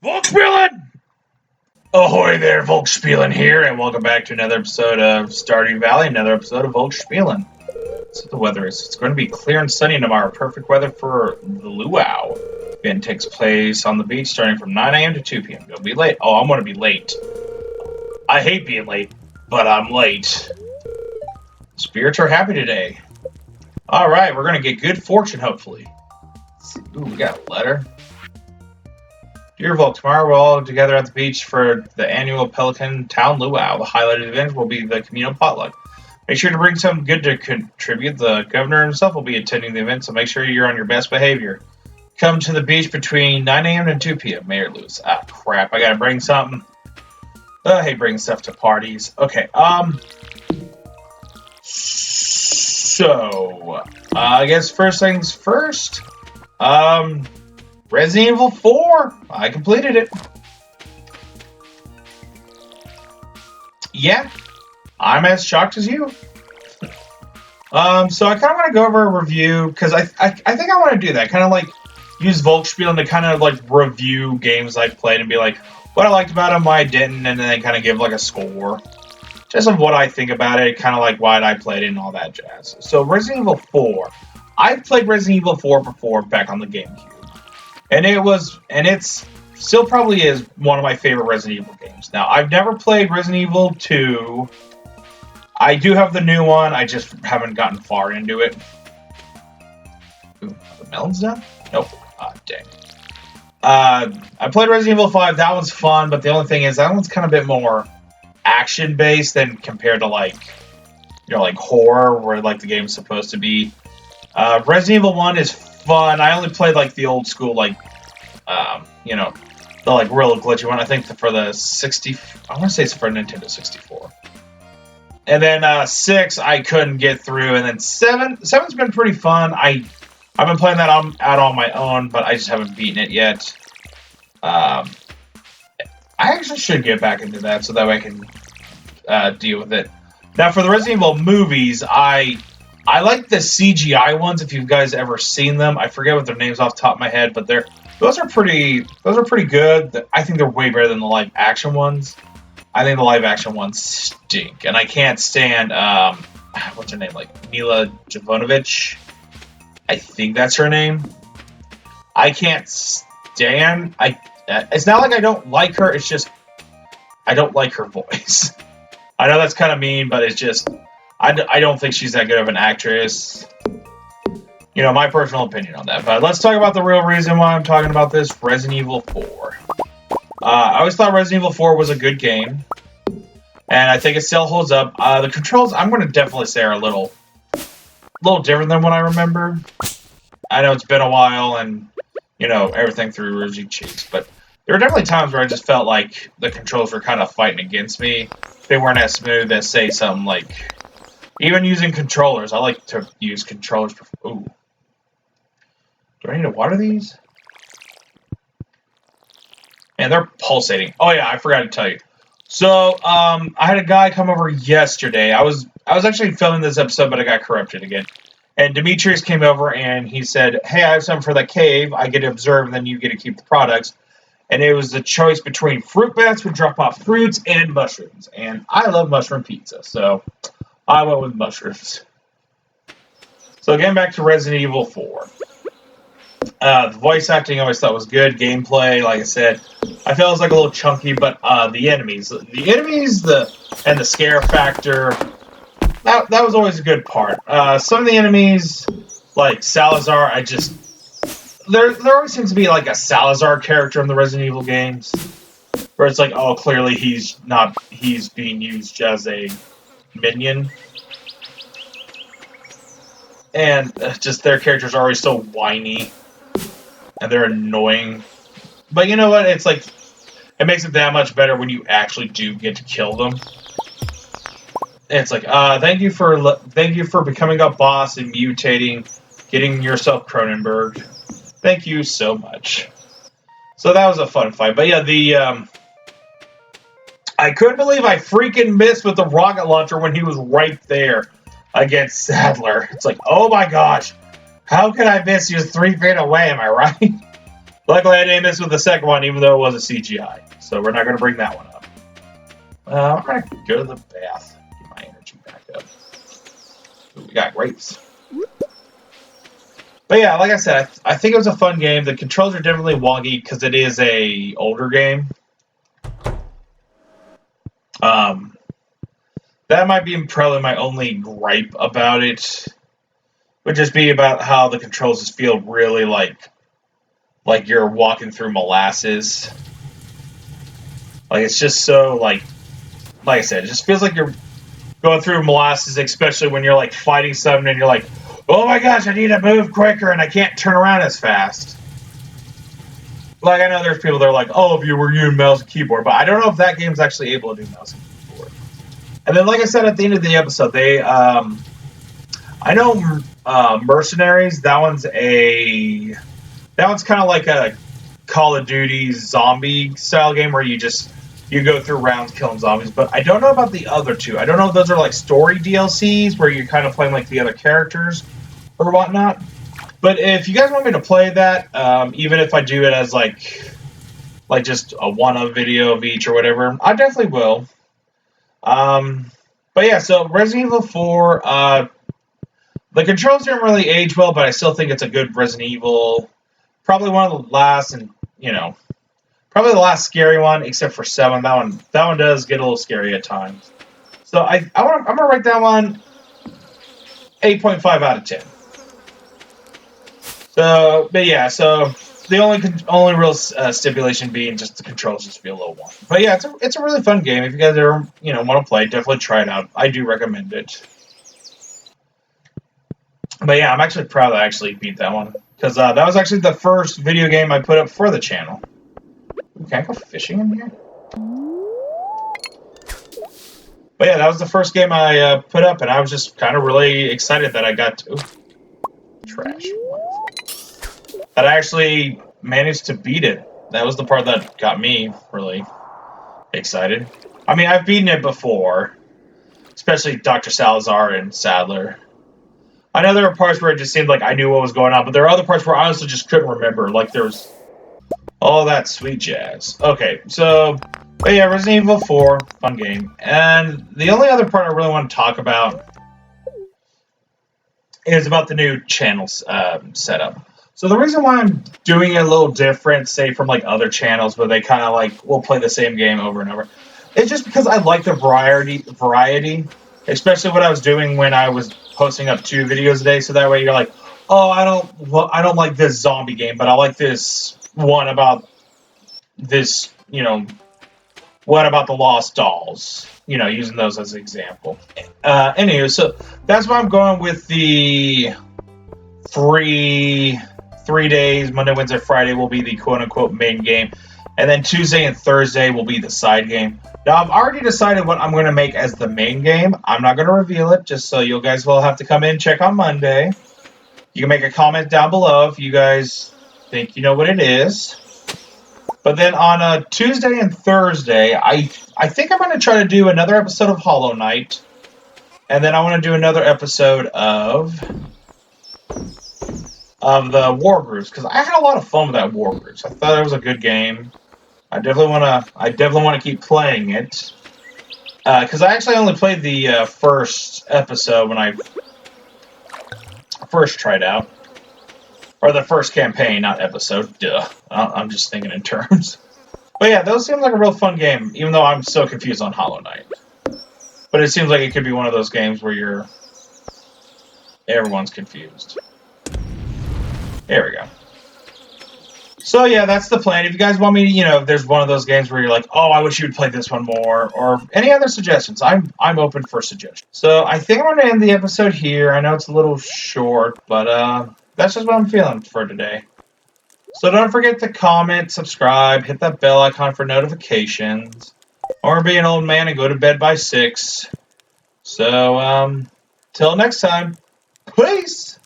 Volk Spielin! Ahoy there, Volk Spielin here, and welcome back to another episode of Stardew Valley, another episode of Volk Spielin. That's what the weather is. It's going to be clear and sunny tomorrow. Perfect weather for the luau. The event takes place on the beach starting from 9 a.m. to 2 p.m. You'll be late. Oh, I'm going to be late. I hate being late, but I'm late. Spirits are happy today. Alright, we're going to get good fortune, hopefully. Let's see. Ooh, we got a letter. Dear Volk, tomorrow we're all together at the beach for the annual Pelican Town Luau. The highlight of the event will be the communal potluck. Make sure to bring something good to contribute. The governor himself will be attending the event, so make sure you're on your best behavior. Come to the beach between 9 a.m. and 2 p.m. Mayor Lewis. Ah, crap. I gotta bring something. I hate bringing stuff to parties. Okay, So, I guess first things first. Resident Evil 4. I completed it. Yeah, I'm as shocked as you. So I kind of want to go over a review because I think I want to do that. Kind of like use Volkspielen to kind of like review games I've played and be like what I liked about them, why I didn't, and then kind of give like a score. Just of what I think about it, kind of like why I played it and all that jazz. So Resident Evil 4. I've played Resident Evil 4 before back on the GameCube. And it's still probably is one of my favorite Resident Evil games. Now, I've never played Resident Evil 2. I do have the new one, I just haven't gotten far into it. Ooh, are the melons done? Nope. Ah, dang. I played Resident Evil 5, that one's fun, but the only thing is, that one's kind of a bit more action-based than compared to, like, you know, like horror, where, like, the game's supposed to be. Resident Evil 1 is fun. I only played like the old school, like, you know, the like real glitchy one. I think for the 60, I want to say it's for Nintendo 64. And then 6, I couldn't get through. And then 7's been pretty fun. I've been playing that out on my own, but I just haven't beaten it yet. I actually should get back into that so that way I can deal with it. Now for the Resident Evil movies, I like the CGI ones. If you guys ever seen them, I forget what their names off the top of my head, but those are pretty good. I think they're way better than the live action ones. I think the live action ones stink, and I can't stand what's her name, like Mila Jovovich. I think that's her name. I can't stand. It's not like I don't like her. It's just I don't like her voice. I know that's kind of mean, but it's just. I don't think she's that good of an actress. You know, my personal opinion on that. But let's talk about the real reason why I'm talking about this, Resident Evil 4. I always thought Resident Evil 4 was a good game. And I think it still holds up. The controls, I'm going to definitely say, are a little different than what I remember. I know it's been a while and, you know, everything through rosy cheeks. But there were definitely times where I just felt like the controls were kind of fighting against me. They weren't as smooth as, say, something like... Even using controllers, I like to use controllers. Ooh. Do I need to water these? Man, they're pulsating. Oh yeah, I forgot to tell you. So, I had a guy come over yesterday. I was actually filming this episode, but I got corrupted again. And Demetrius came over and he said, "Hey, I have something for the cave. I get to observe, and then you get to keep the products." And it was the choice between fruit bats, would drop off fruits, and mushrooms. And I love mushroom pizza, so. I went with mushrooms. So getting back to Resident Evil 4. The voice acting I always thought was good. Gameplay, like I said, I felt it was like a little chunky, but the enemies, and the scare factor, that was always a good part. Some of the enemies, like Salazar, there always seems to be like a Salazar character in the Resident Evil games, where it's like, oh, clearly he's being used as a minion, and just their characters are always so whiny and they're annoying, but you know what, it's like it makes it that much better when you actually do get to kill them. And it's like thank you for becoming a boss and mutating, getting yourself Cronenberg, thank you so much. So that was a fun fight. But yeah, I couldn't believe I freaking missed with the rocket launcher when he was right there against Sadler. It's like, oh my gosh, how could I miss? He was 3 feet away, am I right? Luckily, I didn't miss with the second one, even though it was a CGI. So we're not going to bring that one up. I'm going to go to the bath. Get my energy back up. Ooh, we got grapes. But yeah, like I said, I think it was a fun game. The controls are definitely wonky because it is a older game. That might be probably my only gripe about it. Would just be about how the controls just feel really like you're walking through molasses. Like it's just so like I said, it just feels like you're going through molasses, especially when you're like fighting something and you're like, oh my gosh, I need to move quicker and I can't turn around as fast. Like I know there's people that are like, oh, if you were using mouse and keyboard, but I don't know if that game's actually able to do mouse and keyboard. And then, like I said at the end of the episode, they I know Mercenaries. That one's kind of like a Call of Duty zombie style game where you go through rounds killing zombies. But I don't know about the other two. I don't know if those are like story DLCs where you're kind of playing like the other characters or whatnot. But if you guys want me to play that, even if I do it as like just a one-of video of each or whatever, I definitely will. But yeah, so Resident Evil 4, the controls didn't really age well, but I still think it's a good Resident Evil. Probably one of the last, and probably the last scary one, except for 7. That one does get a little scary at times. So I'm gonna rate that one 8.5 out of 10. So, but yeah, so the only real stipulation being just the controls just feel a little wonky. But yeah, it's a really fun game. If you guys ever want to play, definitely try it out. I do recommend it. But yeah, I'm actually proud that I actually beat that one because that was actually the first video game I put up for the channel. Can I go fishing in here? But yeah, that was the first game I put up, and I was just kind of really excited that I got to... Ooh, trash. That I actually managed to beat it. That was the part that got me really excited. I mean, I've beaten it before, especially Dr. Salazar and Sadler. I know there were parts where it just seemed like I knew what was going on, but there are other parts where I honestly just couldn't remember. Like, there was all that sweet jazz. Okay, so, but yeah, Resident Evil 4, fun game. And the only other part I really want to talk about is about the new channel setup. So the reason why I'm doing it a little different, say, from like other channels where they kind of like will play the same game over and over, it's just because I like the variety, especially what I was doing when I was posting up 2 videos a day. So that way you're like, oh, I don't like this zombie game, but I like this one about this, what about the Lost Dolls? Using those as an example. Anyway, so that's why I'm going with the 3 days, Monday, Wednesday, Friday will be the quote-unquote main game. And then Tuesday and Thursday will be the side game. Now, I've already decided what I'm going to make as the main game. I'm not going to reveal it, just so you guys will have to come in and check on Monday. You can make a comment down below if you guys think you know what it is. But then on a Tuesday and Thursday, I think I'm going to try to do another episode of Hollow Knight. And then I want to do another episode of the War Groups, because I had a lot of fun with that War Groups. I thought it was a good game. I definitely want to keep playing it, because I actually only played the first episode when I first tried out, or the first campaign, not episode. Duh, I'm just thinking in terms. But yeah, those seem like a real fun game, even though I'm so confused on Hollow Knight. But it seems like it could be one of those games where everyone's confused. There we go. So yeah, that's the plan. If you guys want me to, if there's one of those games where you're like, oh, I wish you would play this one more, or any other suggestions, I'm open for suggestions. So I think I'm going to end the episode here. I know it's a little short, but that's just what I'm feeling for today. So don't forget to comment, subscribe, hit that bell icon for notifications, or be an old man and go to bed by 6. So till next time, peace!